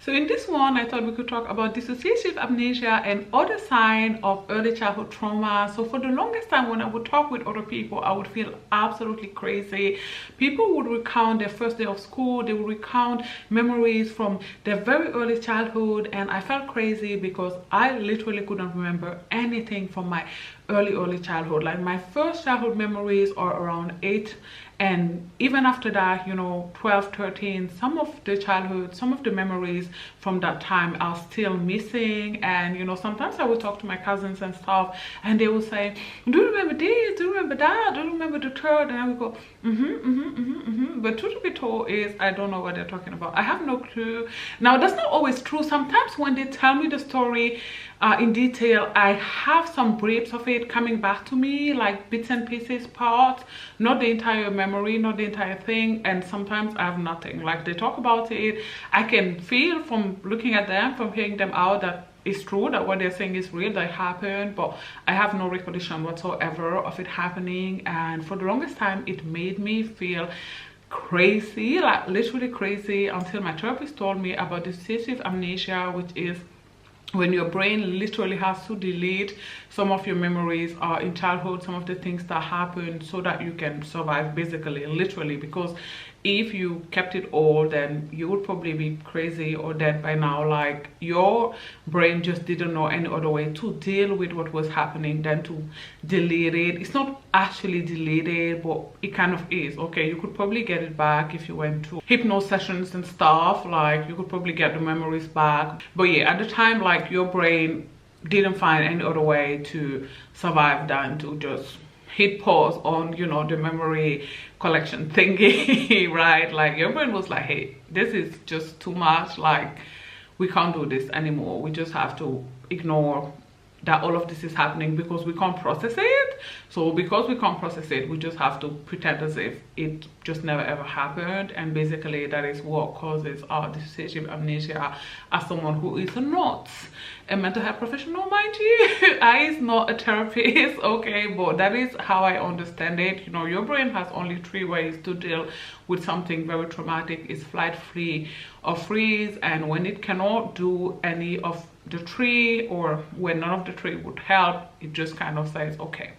So in this one, I thought we could talk about dissociative amnesia and other signs of early childhood trauma. So for the longest time, when I would talk with other people, I would feel absolutely crazy. People would recount their first day of school. They would recount memories from their very early childhood, and I felt crazy because I literally couldn't remember anything from my early childhood. Like my first childhood memories are around 8, and even after that, you know, 12, 13, some of the memories from that time are still missing. And you know, sometimes I would talk to my cousins and stuff, and they will say, do you remember this, do you remember that, do you remember the third? And I would go, but truth to be told is I don't know what they're talking about. I have no clue. Now that's not always true. Sometimes when they tell me the story in detail, I have some briefs of it coming back to me, like bits and pieces, parts, not the entire memory, not the entire thing. And sometimes I have nothing. Like they talk about it, I can feel from looking at them, from hearing them out, that it's true, that what they're saying is real, that happened, but I have no recollection whatsoever of it happening. And for the longest time, it made me feel crazy, like literally crazy, until my therapist told me about dissociative amnesia, which is when your brain literally has to delete some of your memories in childhood, some of the things that happened, so that you can survive, basically, literally. Because if you kept it all, then you would probably be crazy or dead by now. Like your brain just didn't know any other way to deal with what was happening than to delete it. It's not actually deleted, but it kind of is. Okay, you could probably get it back if you went to hypno sessions and stuff. Like you could probably get the memories back, but yeah, at the time, like your brain didn't find any other way to survive than to just hit pause on, you know, the memory collection thingy, right? Like your brain was like, hey, this is just too much, like we can't do this anymore. We just have to ignore that all of this is happening because we can't process it. So because we can't process it, we just have to pretend as if it just never ever happened. And basically that is what causes dissociative amnesia. As someone who is not a mental health professional, mind you, I is not a therapist, okay, but that is how I understand it. You know, your brain has only 3 ways to deal with something very traumatic. It's flight, flee, or freeze. And when it cannot do any of the 3, or when none of the 3 would help, it just kind of says, okay,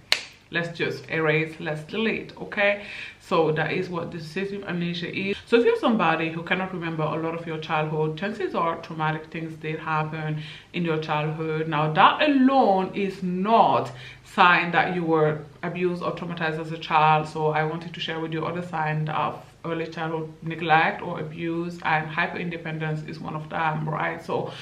let's just erase, let's delete. Okay, so that is what dissociative amnesia is. So if you're somebody who cannot remember a lot of your childhood, chances are traumatic things did happen in your childhood. Now that alone is not sign that you were abused or traumatized as a child. So I wanted to share with you other signs of early childhood neglect or abuse, and hyper independence is one of them, right? So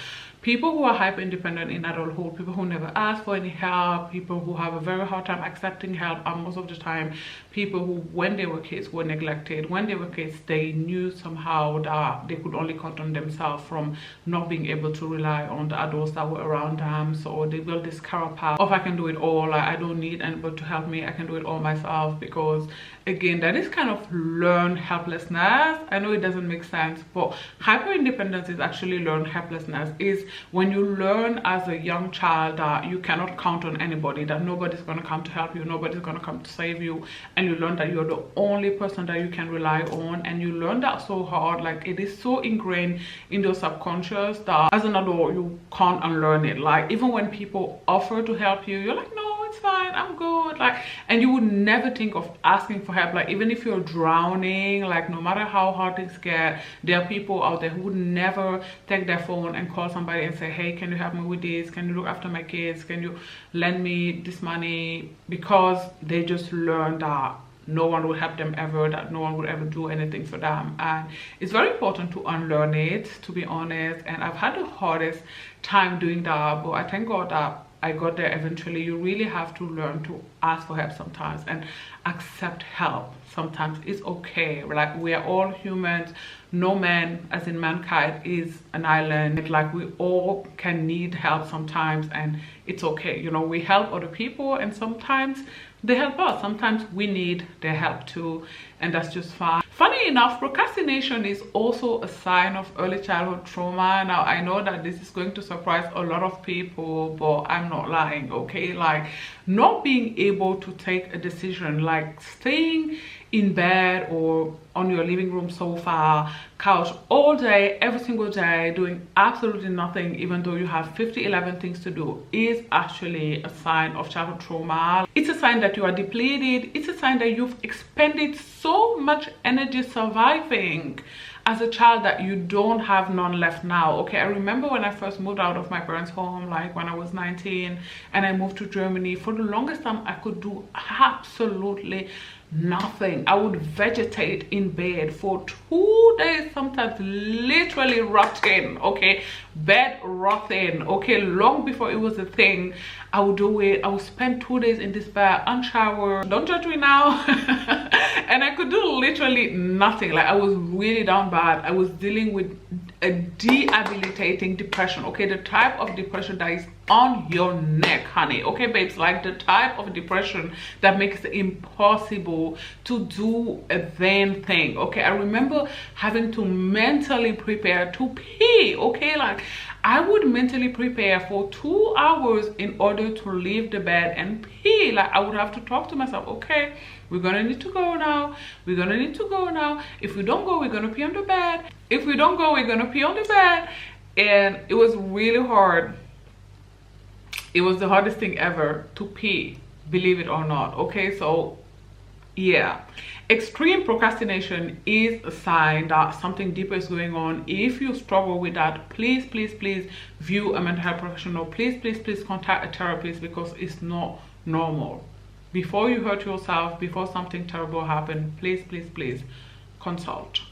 people who are hyper independent in adulthood, people who never ask for any help, people who have a very hard time accepting help, are most of the time people who, when they were kids, were neglected. When they were kids, they knew somehow that they could only count on themselves from not being able to rely on the adults that were around them. So they built this carapace of, I can do it all, like I don't need anybody to help me, I can do it all myself. Because again, that is kind of learned helplessness. I know it doesn't make sense, but hyper independence is actually learned helplessness. Is when you learn as a young child that you cannot count on anybody, that nobody's going to come to help you, nobody's going to come to save you, and you learn that you're the only person that you can rely on. And you learn that so hard, like it is so ingrained in your subconscious that as an adult you can't unlearn it. Like even when people offer to help you, you're like, no, it's fine, I'm good. Like, and you would never think of asking for help. Like even if you're drowning, like no matter how hard things get, there are people out there who would never take their phone and call somebody and say, hey, can you help me with this, can you look after my kids, can you lend me this money? Because they just learned that no one will help them ever, that no one will ever do anything for them. And it's very important to unlearn it, to be honest. And I've had the hardest time doing that, but I thank God that I got there eventually. You really have to learn to ask for help sometimes and accept help. Sometimes it's okay. Like we are all humans. No man, as in mankind, is an island. Like we all can need help sometimes, and it's okay. You know, we help other people and sometimes they help us. Sometimes we need their help too, and that's just fine. Funny enough, procrastination is also a sign of early childhood trauma. Now I know that this is going to surprise a lot of people, but I'm not lying, okay? Like not being able to take a decision, like staying in bed or on your living room sofa, couch all day, every single day, doing absolutely nothing, even though you have 11 things to do, is actually a sign of childhood trauma. It's a sign that you are depleted. It's a sign that you've expended so much energy surviving as a child that you don't have none left now. Okay, I remember when I first moved out of my parents' home, like when I was 19, and I moved to Germany. For the longest time, I could do absolutely nothing. I would vegetate in bed for 2 days, sometimes literally rotting. Okay, bed rotting. Okay, long before it was a thing, I would do it. I would spend 2 days in this bed unshowered. Don't judge me now. And I could do literally nothing. Like, I was really down bad. I was dealing with a debilitating depression. Okay, the type of depression that is on your neck, honey. Okay, babes, like the type of depression that makes it impossible to do a damn thing. Okay, I remember having to mentally prepare to pee. Okay, like I would mentally prepare for 2 hours in order to leave the bed and pee. Like, I would have to talk to myself. Okay, we're gonna need to go now. We're gonna need to go now. If we don't go, we're gonna pee on the bed. If we don't go, we're gonna pee on the bed. And it was really hard. It was the hardest thing ever to pee, believe it or not. Okay, so yeah, extreme procrastination is a sign that something deeper is going on. If you struggle with that, please view a mental health professional. Please contact a therapist, because it's not normal. Before you hurt yourself, before something terrible happens, please consult.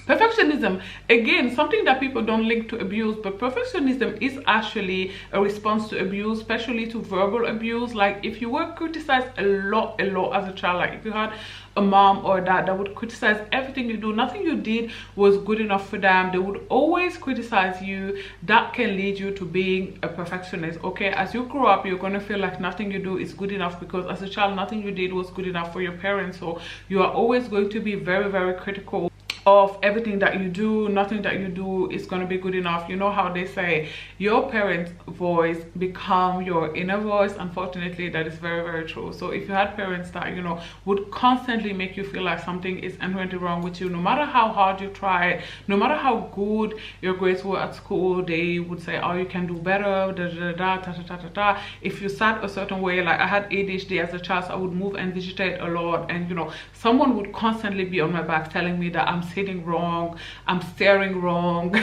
Perfectionism, again, something that people don't link to abuse, but perfectionism is actually a response to abuse, especially to verbal abuse. Like, if you were criticized a lot as a child, like if you had a mom or a dad that would criticize everything you do, nothing you did was good enough for them, they would always criticize you. That can lead you to being a perfectionist. Okay, as you grow up, you're going to feel like nothing you do is good enough, because as a child, nothing you did was good enough for your parents. So you are always going to be very critical of everything that you do. Nothing that you do is going to be good enough. You know how they say your parents' voice become your inner voice. Unfortunately, that is very true. So if you had parents that, you know, would constantly make you feel like something is inherently wrong with you, no matter how hard you try, no matter how good your grades were at school, they would say, oh, you can do better, if you sat a certain way. Like, I had ADHD as a child, so I would move and vegetate a lot, and you know, someone would constantly be on my back telling me that I'm sitting wrong, I'm staring wrong.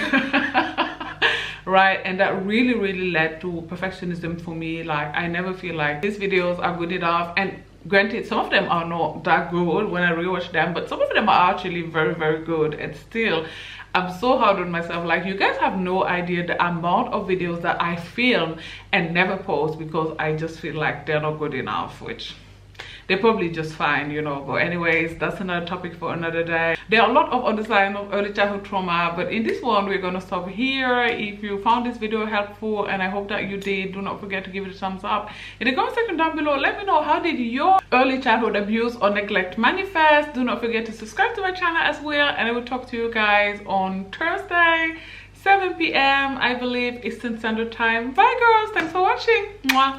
Right? And that really led to perfectionism for me. Like, I never feel like these videos are good enough. And granted, some of them are not that good when I rewatch them, but some of them are actually very good. And still, I'm so hard on myself. Like, you guys have no idea the amount of videos that I film and never post because I just feel like they're not good enough, which they're probably just fine, you know. But anyways, that's another topic for another day. There are a lot of other signs of early childhood trauma, but in this one, we're gonna stop here. If you found this video helpful, and I hope that you did, do not forget to give it a thumbs up. In the comment section down below, let me know, how did your early childhood abuse or neglect manifest? Do not forget to subscribe to my channel as well, and I will talk to you guys on Thursday, 7 p.m. I believe, Eastern Standard Time. Bye girls, thanks for watching. Mwah.